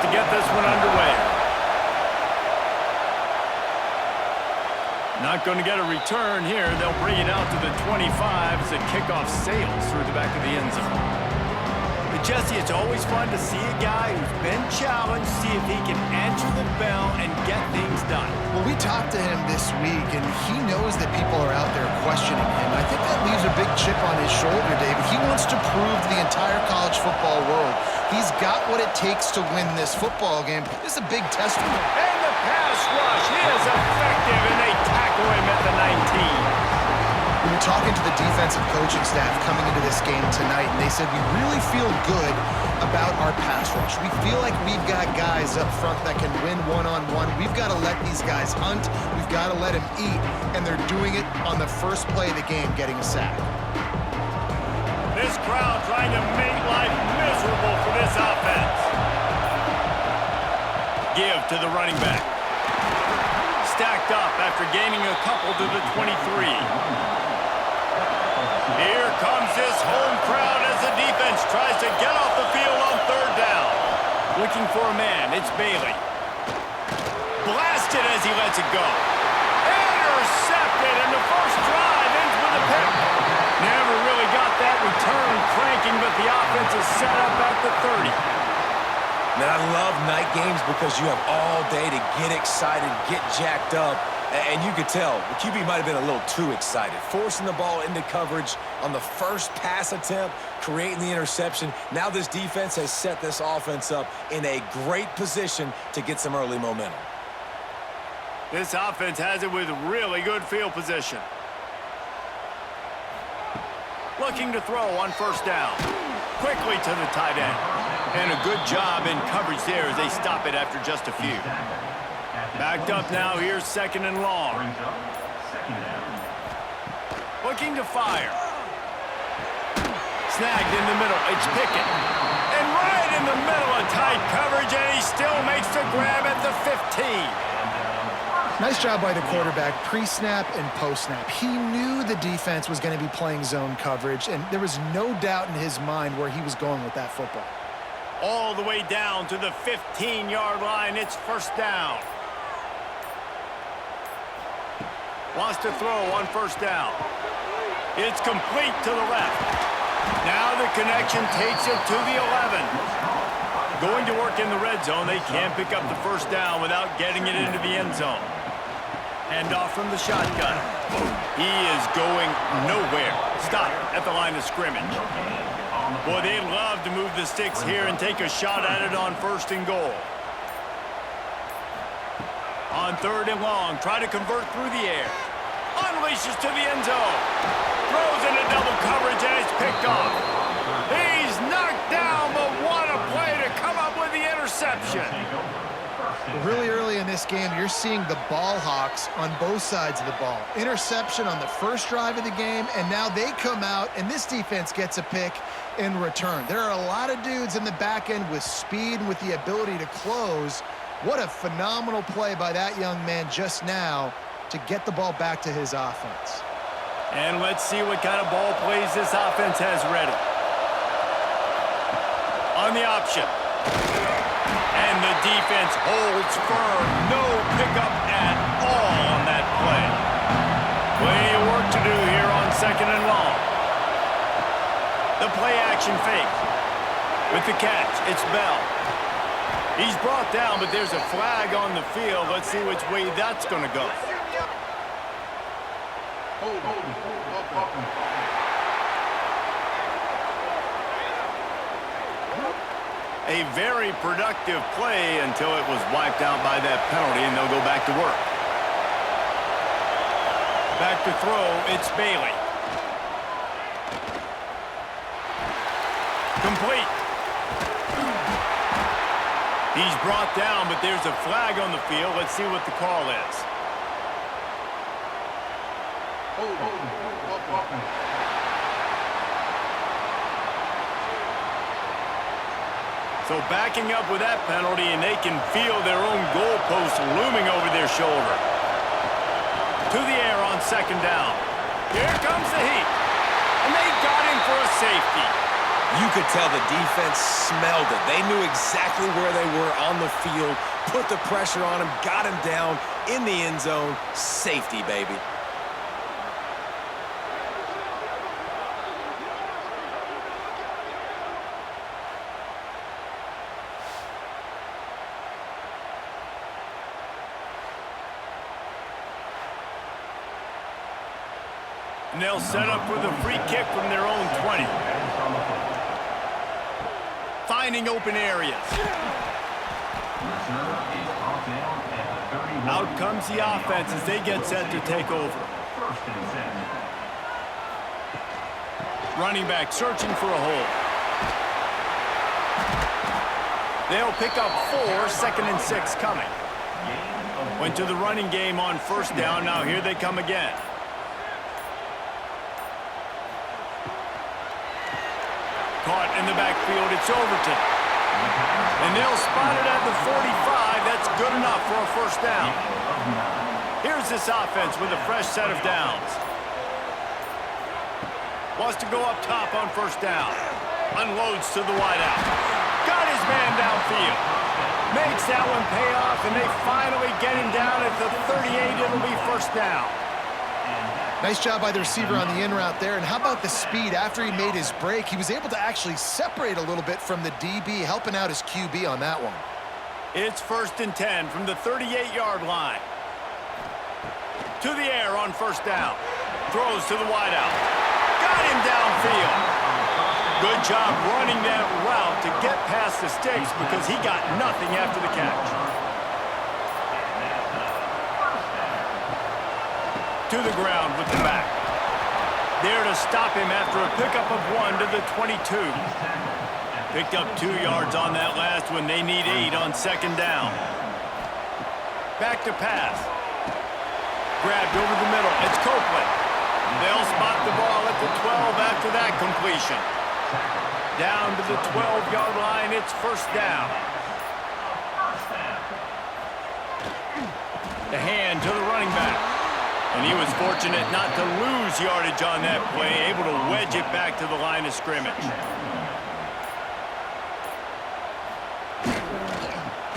to get this one underway. Not going to get a return here. They'll bring it out to the 25 as the kickoff sails through the back of the end zone. But Jesse, it's always fun to see a guy who's been challenged, see if he can answer the bell and get things done. Well, we talked to him this week, and he knows that people are out there questioning him. I think that leaves a big chip on his shoulder, David. He wants to prove to the entire college football world he's got what it takes to win this football game. This is a big test for him. And the pass rush is effective, and they tackle him at the 19. We were talking to the defensive coaching staff coming into this game tonight, and they said we really feel good about our pass rush. We feel like we've got guys up front that can win one-on-one. We've got to let these guys hunt. We've got to let them eat, and they're doing it on the first play of the game, getting a sack. This crowd trying to make life miserable for this offense. Give to the running back. Stacked up after gaining a couple to the 23. Here comes this home crowd as the defense tries to get off the field on third down. Looking for a man, it's Bailey. Blasted as he lets it go. Intercepted, and the first drive ends with a pick. Never really got that return cranking, but the offense is set up at the 30. Man, I love night games because you have all day to get excited, get jacked up. And you could tell, the QB might have been a little too excited. Forcing the ball into coverage on the first pass attempt, creating the interception. Now this defense has set this offense up in a great position to get some early momentum. This offense has it with really good field position. Looking to throw on first down. Quickly to the tight end. And a good job in coverage there as they stop it after just a few. Backed up now, here's second and long. Looking to fire. Snagged in the middle, it's Pickett. And right in the middle of tight coverage, and he still makes the grab at the 15. Nice job by the quarterback, pre-snap and post-snap. He knew the defense was going to be playing zone coverage, and there was no doubt in his mind where he was going with that football. All the way down to the 15-yard line, it's first down. Wants to throw on first down. It's complete to the left. Now the connection takes it to the 11. Going to work in the red zone. They can't pick up the first down without getting it into the end zone. Hand off from the shotgun. He is going nowhere. Stop at the line of scrimmage. Boy, they'd love to move the sticks here and take a shot at it on first and goal. On third and long, try to convert through the air. Unleashes to the end zone. Throws into double coverage, and it's picked off. He's knocked down, but what a play to come up with the interception. Really early in this game, you're seeing the ball hawks on both sides of the ball. Interception on the first drive of the game, and now they come out, and this defense gets a pick in return. There are a lot of dudes in the back end with speed and with the ability to close. What a phenomenal play by that young man just now to get the ball back to his offense. And let's see what kind of ball plays this offense has ready. On the option. And the defense holds firm. No pickup at all on that play. Plenty of work to do here on second and long. The play action fake. With the catch, it's Bell. He's brought down, but there's a flag on the field. Let's see which way that's going to go. A very productive play until it was wiped out by that penalty, and they'll go back to work. Back to throw, it's Bailey. Complete. He's brought down, but there's a flag on the field. Let's see what the call is. So backing up with that penalty, and they can feel their own goalpost looming over their shoulder. To the air on second down. Here comes the heat. And they got him for a safety. You could tell the defense smelled it. They knew exactly where they were on the field, put the pressure on him, got him down in the end zone. Safety, baby. And they'll set up with a free kick from their own 20. Finding open areas. Out comes the offense as they get set to take over. Running back searching for a hole. They'll pick up 4, 2nd and 6 coming. Went to the running game on first down. Now here they come again. Caught in the backfield, it's Overton. And they'll spot it at the 45. That's good enough for a first down. Here's this offense with a fresh set of downs. Wants to go up top on first down. Unloads to the wideout. Got his man downfield. Makes that one pay off, and they finally get him down at the 38. It'll be first down. Nice job by the receiver on the in route there. And how about the speed? After he made his break, he was able to actually separate a little bit from the DB, helping out his QB on that one. It's 1st and 10 from the 38-yard line. To the air on first down. Throws to the wideout. Got him downfield. Good job running that route to get past the sticks because he got nothing after the catch. To the ground with the back. There to stop him after a pickup of 1 to the 22. Picked up 2 yards on that last one. They need 8 on second down. Back to pass. Grabbed over the middle. It's Copeland. They'll spot the ball at the 12 after that completion. Down to the 12-yard line. It's first down. The hand to the running back. And he was fortunate not to lose yardage on that play, able to wedge it back to the line of scrimmage.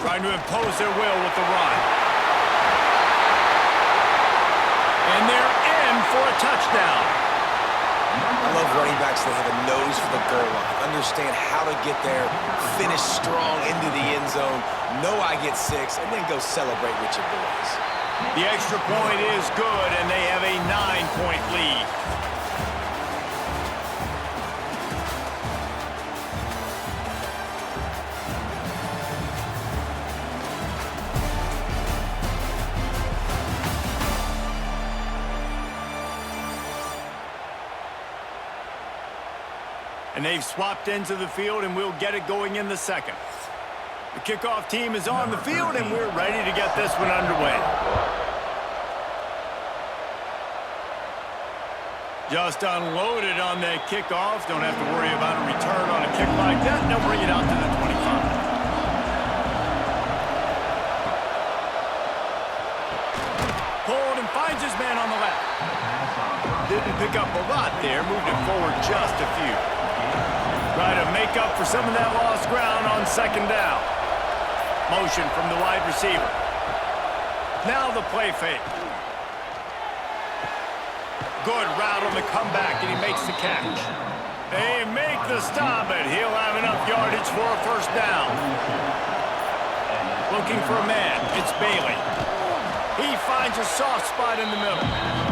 Trying to impose their will with the run. And they're in for a touchdown. I love running backs that have a nose for the goal line, understand how to get there, finish strong into the end zone, know I get 6, and then go celebrate with your boys. The extra point is good, and they have a 9-point lead. And they've swapped ends of the field, and we'll get it going in the second. The kickoff team is on the field, and we're ready to get this one underway. Just unloaded on that kickoff. Don't have to worry about a return on a kick like that. They'll bring it out to the 25. Pulled and finds his man on the left. Didn't pick up a lot there. Moved it forward just a few. Try to make up for some of that lost ground on second down. Motion from the wide receiver. Now the play fake. Good route on the comeback, and he makes the catch. They make the stop, but he'll have enough yardage for a first down. Looking for a man. It's Bailey. He finds a soft spot in the middle.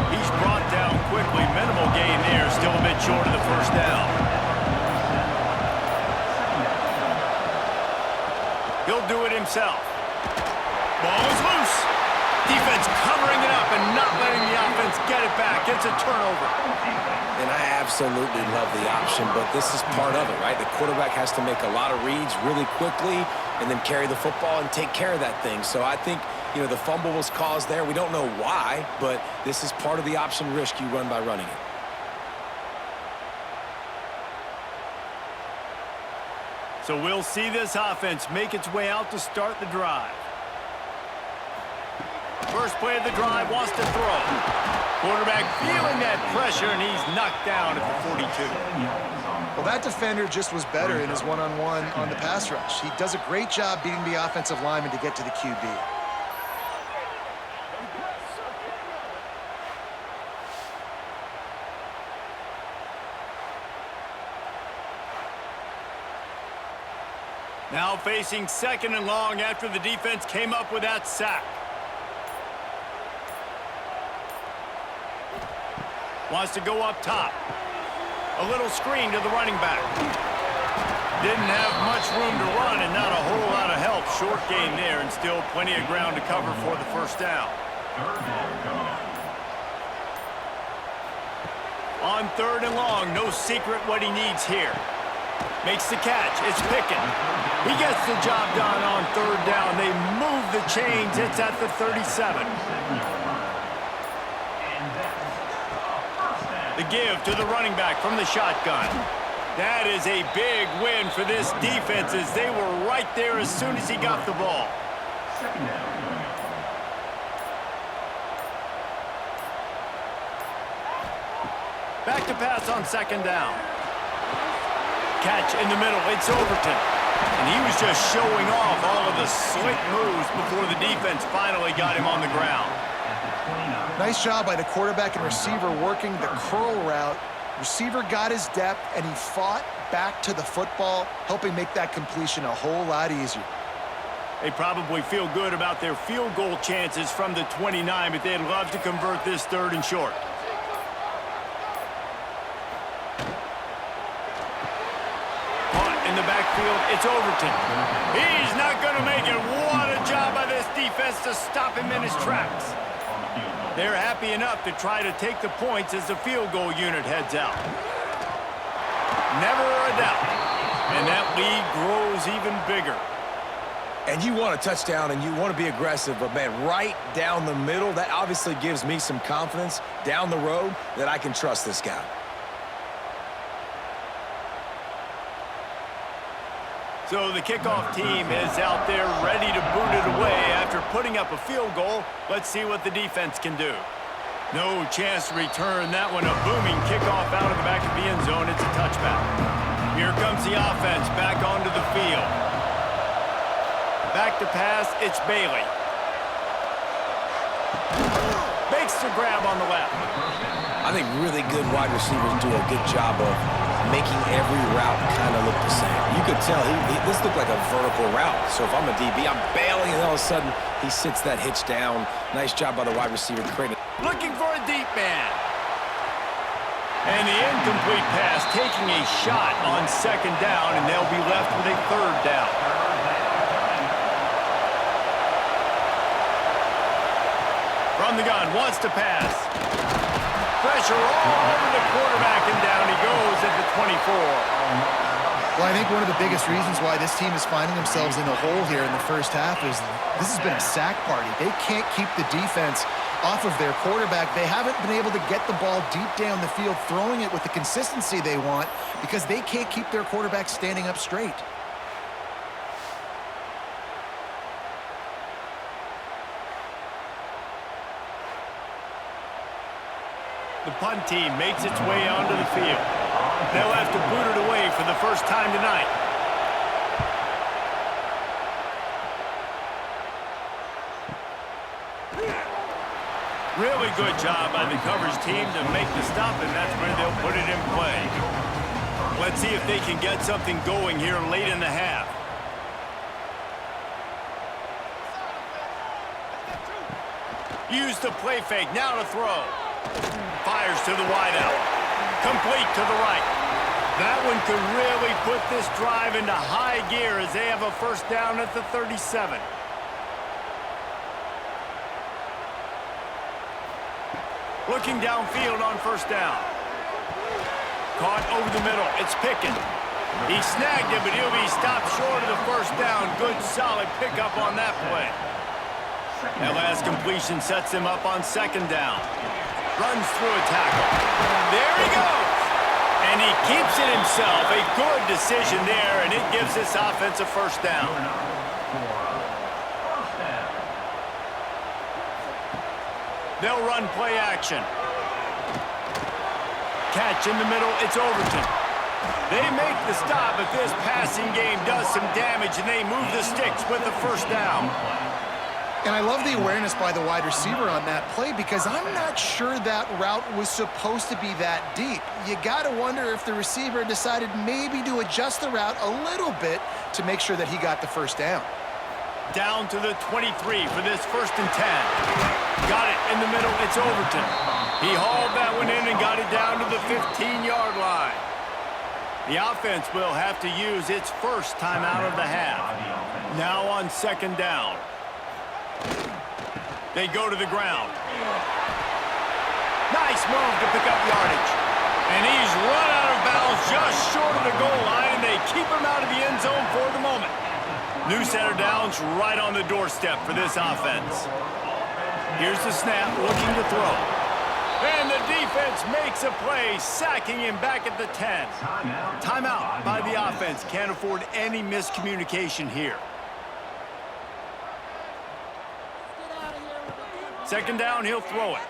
He's brought down quickly. Minimal gain there. Still a bit short of the first down. He'll do it himself. Ball is loose. Defense covering it up and not letting the offense get it back. It's a turnover. And I absolutely love the option, but this is part of it, right? The quarterback has to make a lot of reads really quickly and then carry the football and take care of that thing. So I think, you know, the fumble was caused there. We don't know why, but this is part of the option risk you run by running it. So we'll see this offense make its way out to start the drive. First play of the drive, wants to throw. Quarterback feeling that pressure, and he's knocked down at the 42. Well, that defender just was better in his one-on-one on the pass rush. He does a great job beating the offensive lineman to get to the QB. Now facing 2nd and long after the defense came up with that sack. Wants to go up top. A little screen to the running back. Didn't have much room to run and not a whole lot of help. Short gain there and still plenty of ground to cover for the first down. On 3rd and long, no secret what he needs here. Makes the catch. It's Pickett. He gets the job done on 3rd down. They move the chains. It's at the 37. The give to the running back from the shotgun. That is a big win for this defense as they were right there as soon as he got the ball. Back to pass on 2nd down. Catch in the middle. It's Overton. And he was just showing off all of the slick moves before the defense finally got him on the ground. Nice job by the quarterback and receiver working the curl route. Receiver got his depth, and he fought back to the football, helping make that completion a whole lot easier. They probably feel good about their field goal chances from the 29, but they'd love to convert this 3rd and short. Caught in the backfield, it's Overton. He's not going to make it. What a job by this defense to stop him in his tracks. They're happy enough to try to take the points as the field goal unit heads out. Never a doubt. And that lead grows even bigger. And you want a touchdown and you want to be aggressive, but man, right down the middle, that obviously gives me some confidence down the road that I can trust this guy. So the kickoff team is out there ready to boot it away after putting up a field goal. Let's see what the defense can do. No chance to return that one. A booming kickoff out of the back of the end zone. It's a touchback. Here comes the offense back onto the field. Back to pass, it's Bailey. Makes the grab on the left. I think really good wide receivers do a good job of making every route kind of look the same. You could tell this looked like a vertical route. So if I'm a DB, I'm bailing, and all of a sudden he sits that hitch down. Nice job by the wide receiver creating. Looking for a deep man. And the incomplete pass taking a shot on 2nd down, and they'll be left with a 3rd down. From the gun, wants to pass. Pressure all over the quarterback, and down he goes at the 24. Well, I think one of the biggest reasons why this team is finding themselves in the hole here in the first half is this has been a sack party. They can't keep the defense off of their quarterback. They haven't been able to get the ball deep down the field, throwing it with the consistency they want because they can't keep their quarterback standing up straight. The punt team makes its way onto the field. They'll have to boot it away for the first time tonight. Really good job by the coverage team to make the stop, and that's where they'll put it in play. Let's see if they can get something going here late in the half. Use the play fake, now to throw. Fires to the wideout. Complete to the right. That one could really put this drive into high gear as they have a first down at the 37. Looking downfield on 1st down. Caught over the middle. It's Pickett. He snagged it, but he'll be stopped short of the 1st down. Good, solid pickup on that play. That last completion sets him up on 2nd down. Runs through a tackle. There he goes. And he keeps it himself. A good decision there, and it gives this offense a 1st down. They'll run play action. Catch in the middle, it's Overton. They make the stop, but this passing game does some damage, and they move the sticks with the first down. And I love the awareness by the wide receiver on that play because I'm not sure that route was supposed to be that deep. You got to wonder if the receiver decided maybe to adjust the route a little bit to make sure that he got the first down. Down to the 23 for this 1st and 10. Got it in the middle. It's Overton. He hauled that one in and got it down to the 15-yard line. The offense will have to use its first timeout of the half. Now on 2nd down. They go to the ground. Nice move to pick up yardage. And he's run out of bounds just short of the goal line, and they keep him out of the end zone for the moment. New set of downs right on the doorstep for this offense. Here's the snap, looking to throw. And the defense makes a play, sacking him back at the 10. Timeout by the offense. Can't afford any miscommunication here. 2nd down, he'll throw it.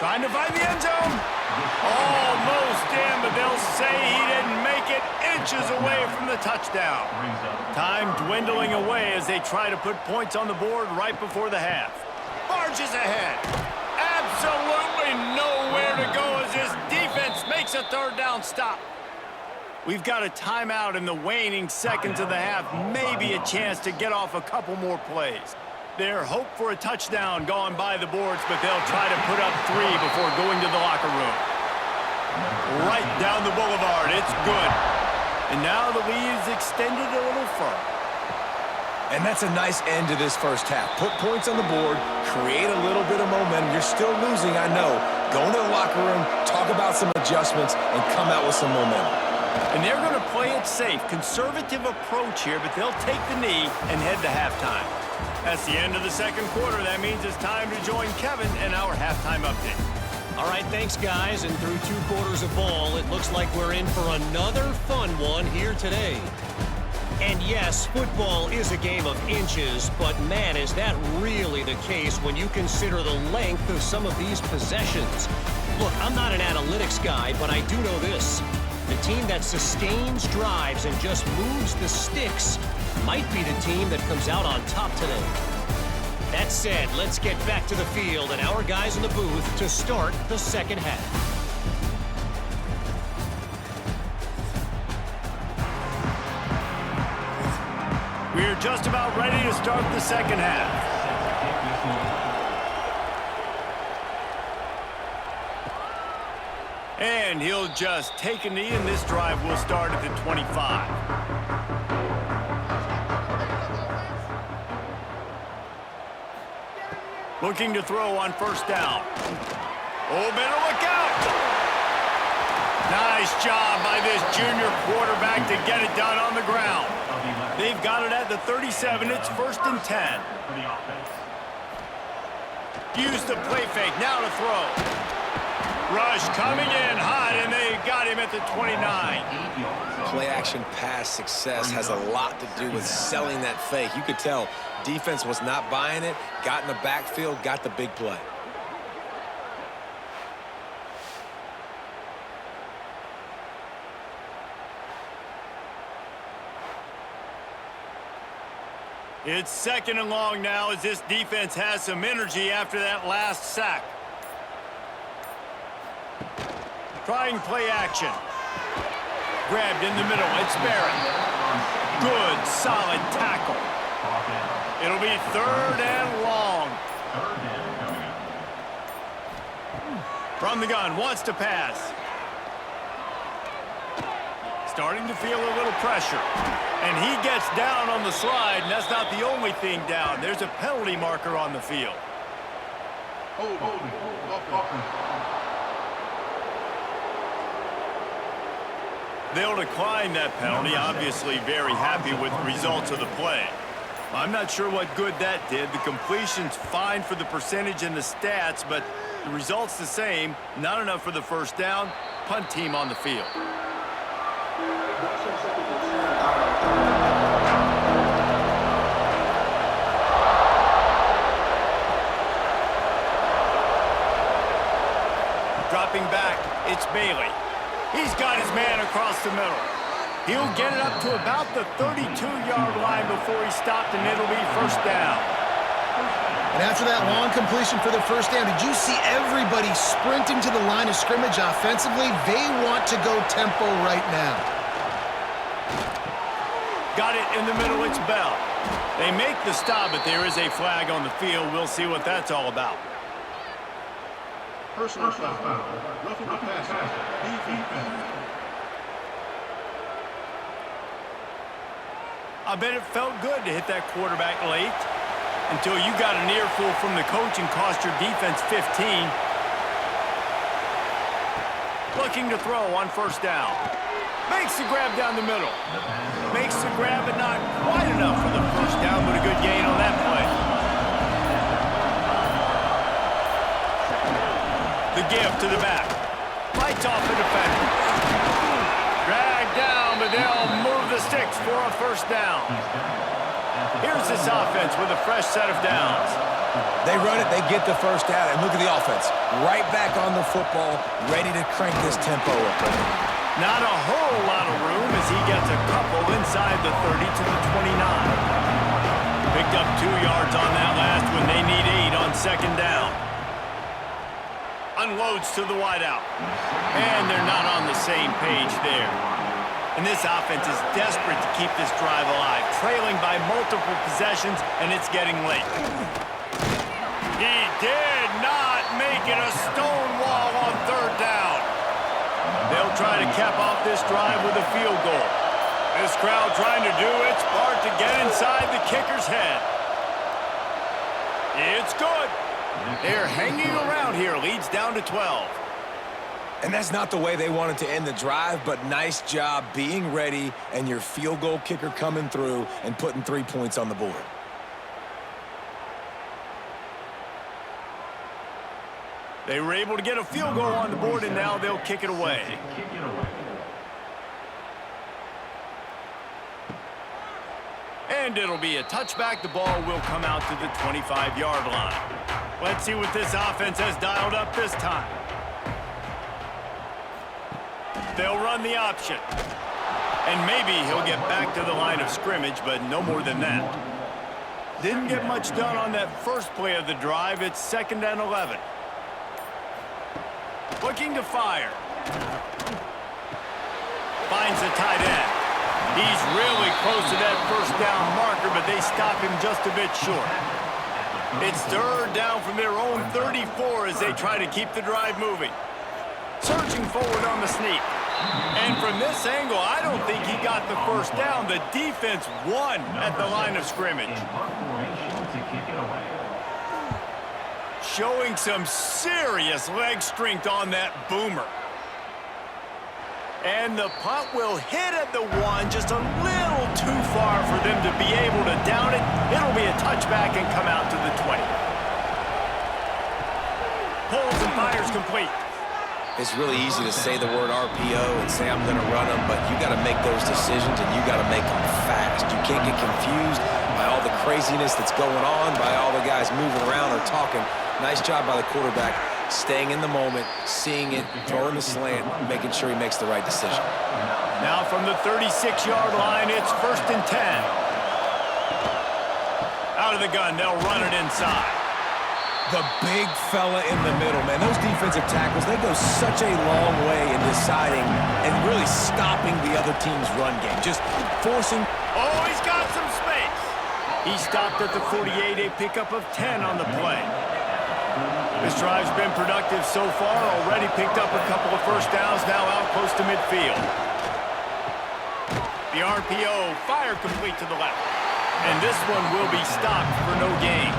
Trying to find the end zone. Almost in, but they'll say he didn't make it, inches away from the touchdown. Time dwindling away as they try to put points on the board right before the half. Barges ahead. Absolutely nowhere to go as this defense makes a 3rd down stop. We've got a timeout in the waning seconds of the half. Maybe a chance to get off a couple more plays. Their hope for a touchdown gone by the boards, but they'll try to put up 3 before going to the locker room. Right down the boulevard. It's good. And now the lead is extended a little further. And that's a nice end to this first half. Put points on the board, create a little bit of momentum. You're still losing, I know. Go into the locker room, talk about some adjustments, and come out with some momentum. And they're going to play it safe. Conservative approach here, but they'll take the knee and head to halftime. That's the end of the 2nd quarter. That means it's time to join Kevin in our halftime update. All right, thanks, guys. And through 2 quarters of ball, it looks like we're in for another fun one here today. And yes, football is a game of inches, but man, is that really the case when you consider the length of some of these possessions. Look, I'm not an analytics guy, but I do know this. The team that sustains drives and just moves the sticks might be the team that comes out on top today. That said, let's get back to the field and our guys in the booth to start the 2nd half. We're just about ready to start the 2nd half. And he'll just take a knee, and this drive will start at the 25. Looking to throw on 1st down. Oh, better look out. Nice job by this junior quarterback to get it done on the ground. They've got it at the 37. It's 1st and 10. Use the play fake. Now to throw. Rush coming in hot, and they got him at the 29. Play-action pass success has a lot to do with selling that fake. You could tell defense was not buying it, got in the backfield, got the big play. It's 2nd and long now as this defense has some energy after that last sack. Trying play action. Grabbed in the middle. It's Barrett. Good, solid tackle. It'll be 3rd and long. From the gun, wants to pass. Starting to feel a little pressure. And he gets down on the slide, and that's not the only thing down. There's a penalty marker on the field. They'll decline that penalty, obviously very happy with the results of the play. I'm not sure what good that did. The completion's fine for the percentage and the stats, but the result's the same. Not enough for the 1st down. Punt team on the field. Dropping back, it's Bailey. He's got his man across the middle. He'll get it up to about the 32-yard line before he stopped, and it'll be first down. And after that long completion for the first down, did you see everybody sprinting to the line of scrimmage offensively? They want to go tempo right now. Got it in the middle, it's Bell. They make the stop, but there is a flag on the field. We'll see what that's all about. Personal foul. Roughing the passer. Defense. I bet it felt good to hit that quarterback late until you got an earful from the coach and cost your defense 15. Looking to throw on first down. Makes the grab down the middle. Makes the grab, but not quite enough for the first down, but a good gain on that play. The give to the back. Fights off the defender. Dragged down, but they'll move the sticks for a first down. Here's this offense with a fresh set of downs. They run it, they get the first down, and look at the offense. Right back on the football, ready to crank this tempo up. Not a whole lot of room as he gets a couple inside the 30 to the 29. Picked up 2 yards on that last one. They need 8 on second down. Unloads to the wideout. And they're not on the same page there. And this offense is desperate to keep this drive alive, trailing by multiple possessions, and it's getting late. He did not make it a stonewall on third down. They'll try to cap off this drive with a field goal. This crowd trying to do its part to get inside the kicker's head. It's good. They're hanging around here. Leads down to 12. And that's not the way they wanted to end the drive, but nice job being ready and your field goal kicker coming through and putting 3 points on the board. They were able to get a field goal on the board, and now they'll kick it away. And it'll be a touchback. The ball will come out to the 25-yard line. Let's see what this offense has dialed up this time. They'll run the option. And maybe he'll get back to the line of scrimmage, but no more than that. Didn't get much done on that first play of the drive. It's 2nd and 11. Looking to fire. Finds the tight end. He's really close to that first down marker, but they stop him just a bit short. It's 3rd down from their own 34 as they try to keep the drive moving. Surging forward on the sneak. And from this angle, I don't think he got the first down. The defense won at the line of scrimmage. Showing some serious leg strength on that boomer. And the punt will hit at the 1, just a little too far for them to be able to down it. It'll be a touchback and come out to the 20. Pulls and fires complete. It's really easy to say the word RPO and say I'm going to run them, but you got to make those decisions and you got to make them fast. You can't get confused by all the craziness that's going on, by all the guys moving around or talking. Nice job by the quarterback, staying in the moment, seeing it, throwing the slant, making sure he makes the right decision. Now from the 36-yard line, it's 1st and 10. Out of the gun, they'll run it inside. The big fella in the middle, man. Those defensive tackles, they go such a long way in deciding and really stopping the other team's run game. Just forcing. Oh, he's got some space. He stopped at the 48, a pickup of 10 on the play. This drive's been productive so far. Already picked up a couple of first downs, now out close to midfield. The RPO, fire complete to the left. And this one will be stopped for no gain.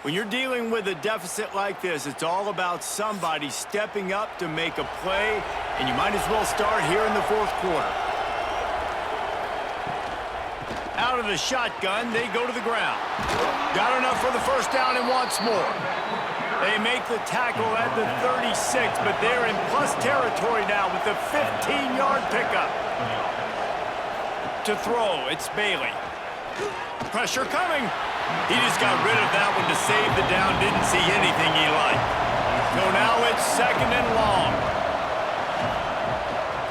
When you're dealing with a deficit like this, it's all about somebody stepping up to make a play, and you might as well start here in the 4th quarter. Out out of the shotgun. They go to the ground. Got enough for the first down and wants more. They make the tackle at the 36, but they're in plus territory now with the 15-yard pickup. To throw, it's Bailey. Pressure coming. He just got rid of that one to save the down. Didn't see anything he liked. So now it's 2nd and long.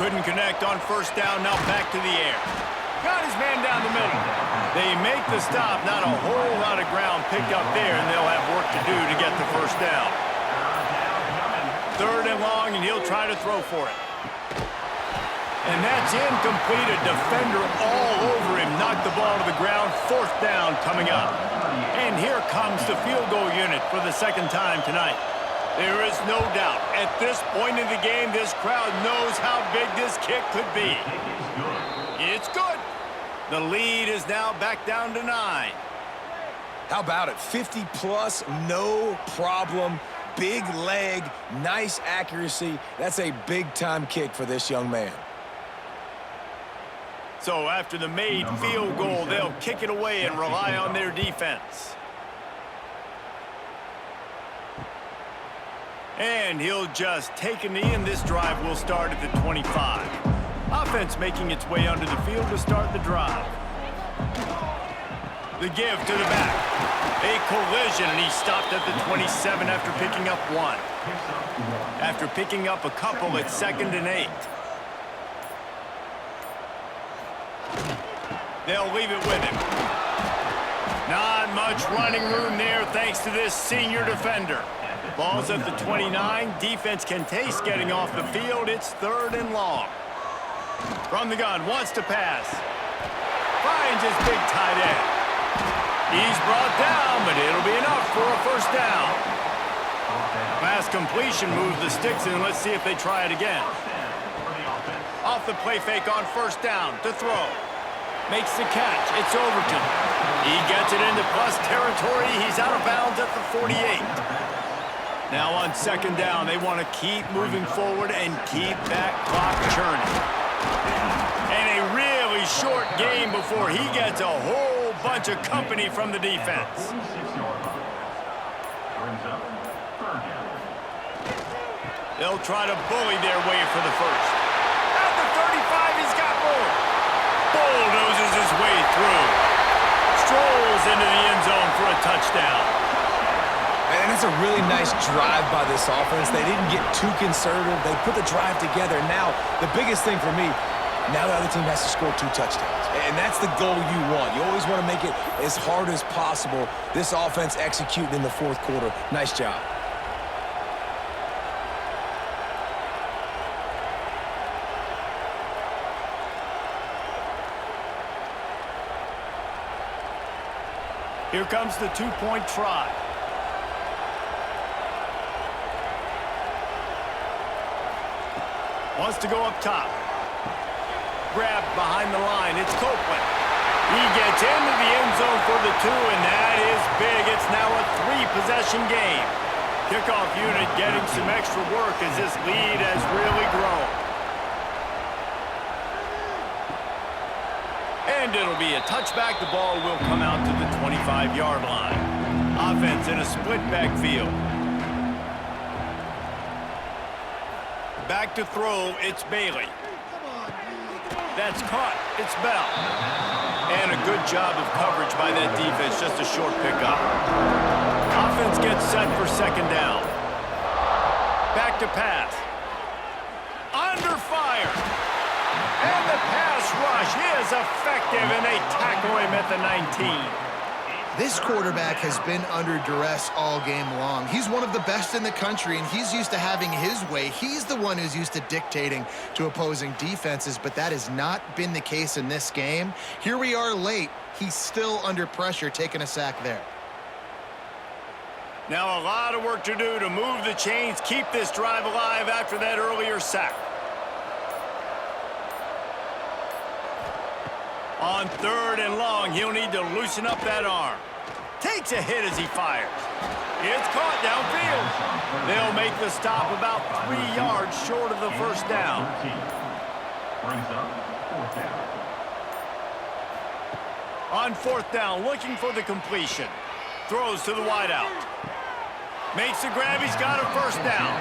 Couldn't connect on first down. Now back to the air. Got his man down the middle. They make the stop. Not a whole lot of ground picked up there, and they'll have work to do to get the first down. 3rd and long, and he'll try to throw for it. And that's incomplete. A defender all over him. Knocked the ball to the ground. 4th down coming up. And here comes the field goal unit for the 2nd time tonight. There is no doubt. At this point in the game, this crowd knows how big this kick could be. It's good. The lead is now back down to 9. How about it? 50-plus, no problem. Big leg, nice accuracy. That's a big-time kick for this young man. So after the made field goal, they'll kick it away and rely on their defense. And he'll just take a knee, and this drive will start at the 25. Offense making its way onto the field to start the drive. The give to the back. A collision, and he stopped at the 27 after picking up 1. After picking up a couple, it's 2nd and 8. They'll leave it with him. Not much running room there thanks to this senior defender. Ball's at the 29. Defense can taste getting off the field. It's 3rd and long. From the gun, wants to pass. Finds his big tight end. He's brought down, but it'll be enough for a first down. Pass completion moves the sticks in. Let's see if they try it again. Off the play fake on first down to throw. Makes the catch. It's Overton. He gets it into plus territory. He's out of bounds at the 48. Now on 2nd down, they want to keep moving forward and keep that clock churning. And a really short game before he gets a whole bunch of company from the defense. They'll try to bully their way for the first. At the 35, he's got more. Bulldozes his way through. Strolls into the end zone for a touchdown. And it's a really nice drive by this offense. They didn't get too conservative. They put the drive together. Now, the biggest thing for me, now the other team has to score 2 touchdowns. And that's the goal you want. You always want to make it as hard as possible. This offense executed in the 4th quarter. Nice job. Here comes the 2-point try. Wants to go up top. Grabbed behind the line. It's Copeland. He gets into the end zone for the 2, and that is big. It's now a 3-possession game. Kickoff unit getting some extra work as this lead has really grown. And it'll be a touchback. The ball will come out to the 25-yard line. Offense in a split backfield. Back to throw, it's Bailey. That's caught, it's Bell. And a good job of coverage by that defense, just a short pickup. Offense gets set for 2nd down. Back to pass. Under fire. And the pass rush is effective, and they tackle him at the 19. This quarterback has been under duress all game long. He's one of the best in the country, and he's used to having his way. He's the one who's used to dictating to opposing defenses, but that has not been the case in this game. Here we are late. He's still under pressure, taking a sack there. Now a lot of work to do to move the chains, keep this drive alive after that earlier sack. On 3rd and long, he'll need to loosen up that arm. Takes a hit as he fires. It's caught downfield. They'll make the stop about 3 yards short of the first down. On fourth down, looking for the completion. Throws to the wideout. Makes the grab, he's got a first down.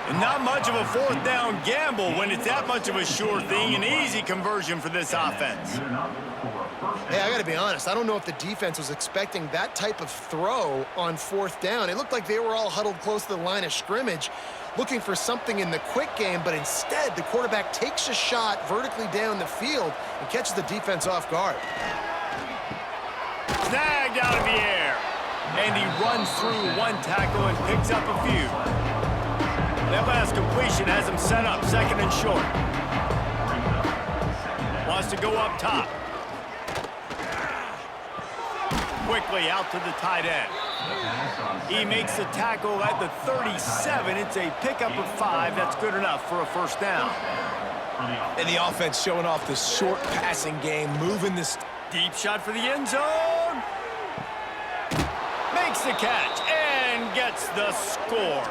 And not much of a fourth down gamble when it's that much of a sure thing. An easy conversion for this offense. Hey, I got to be honest. I don't know if the defense was expecting that type of throw on fourth down. It looked like they were all huddled close to the line of scrimmage, looking for something in the quick game, but instead the quarterback takes a shot vertically down the field and catches the defense off guard. Snagged out of the air. And he runs through one tackle and picks up a few. That last completion has him set up second and short. Wants to go up top. Quickly out to the tight end. He makes the tackle at the 37. It's a pickup of 5. That's good enough for a first down. And the offense showing off the short passing game, moving this. Deep shot for the end zone. Makes the catch and gets the score.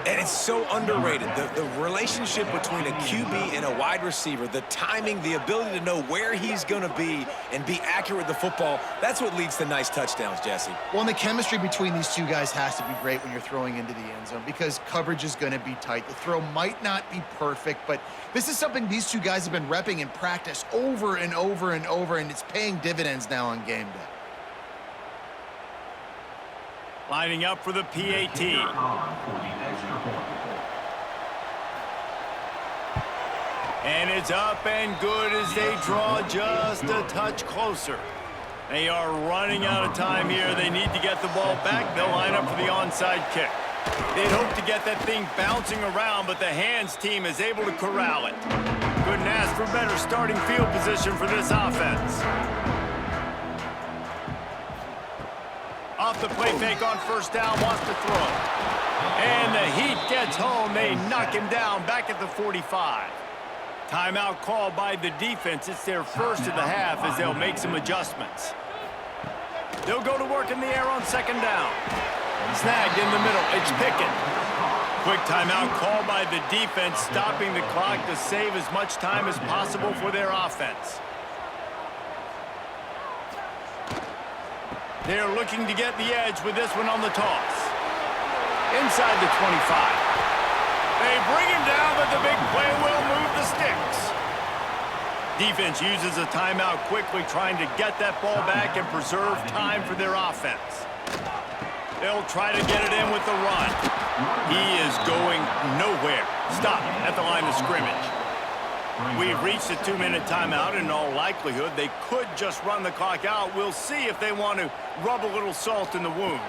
And it's so underrated. The relationship between a QB and a wide receiver, the timing, the ability to know where he's going to be and be accurate with the football, that's what leads to nice touchdowns, Jesse. Well, and the chemistry between these two guys has to be great when you're throwing into the end zone because coverage is going to be tight. The throw might not be perfect, but this is something these two guys have been repping in practice over and over and over, and it's paying dividends now on game day. Lining up for the PAT. And it's up and good as they draw just a touch closer. They are running out of time here. They need to get the ball back. They'll line up for the onside kick. They'd hope to get that thing bouncing around, but the hands team is able to corral it. Couldn't ask for better starting field position for this offense. Off the play fake on first down, wants to throw. And the heat gets home. They knock him down back at the 45. Timeout called by the defense. It's their first of the half as they'll make some adjustments. They'll go to work in the air on second down. Snagged in the middle. It's Pickett. Quick timeout called by the defense, stopping the clock to save as much time as possible for their offense. They're looking to get the edge with this one on the toss. Inside the 25. They bring him down, but the big play will move the sticks. Defense uses a timeout quickly, trying to get that ball back and preserve time for their offense. They'll try to get it in with the run. He is going nowhere. Stop at the line of scrimmage. We've reached a 2-minute timeout, and in all likelihood, they could just run the clock out. We'll see if they want to rub a little salt in the wound.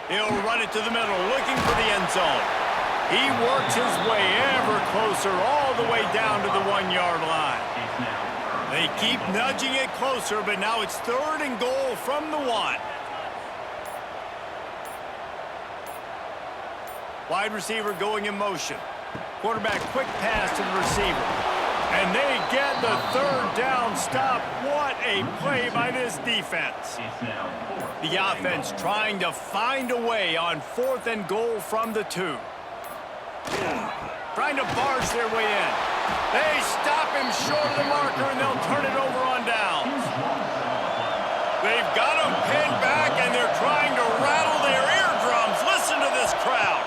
He'll run it to the middle, looking for the end zone. He works his way ever closer, all the way down to the 1-yard line. They keep nudging it closer, but now it's 3rd and goal from the 1. Wide receiver going in motion. Quarterback quick pass to the receiver. And they get the 3rd down stop. What a play by this defense. The offense trying to find a way on 4th and goal from the 2. Trying to barge their way in. They stop him short of the marker, and they'll turn it over on downs. They've got him pinned back, and they're trying to rattle their eardrums. Listen to this crowd.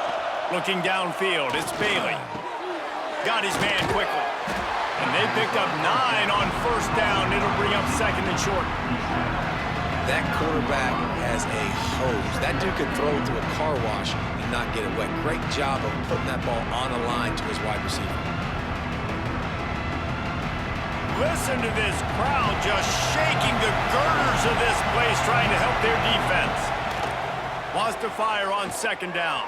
Looking downfield, it's Bailey. Got his man quickly. And they picked up 9 on first down. It'll bring up 2nd and short. That quarterback has a hose. That dude could throw it through a car wash and not get it wet. Great job of putting that ball on a line to his wide receiver. Listen to this crowd just shaking the girders of this place, trying to help their defense. Wants to fire on 2nd down.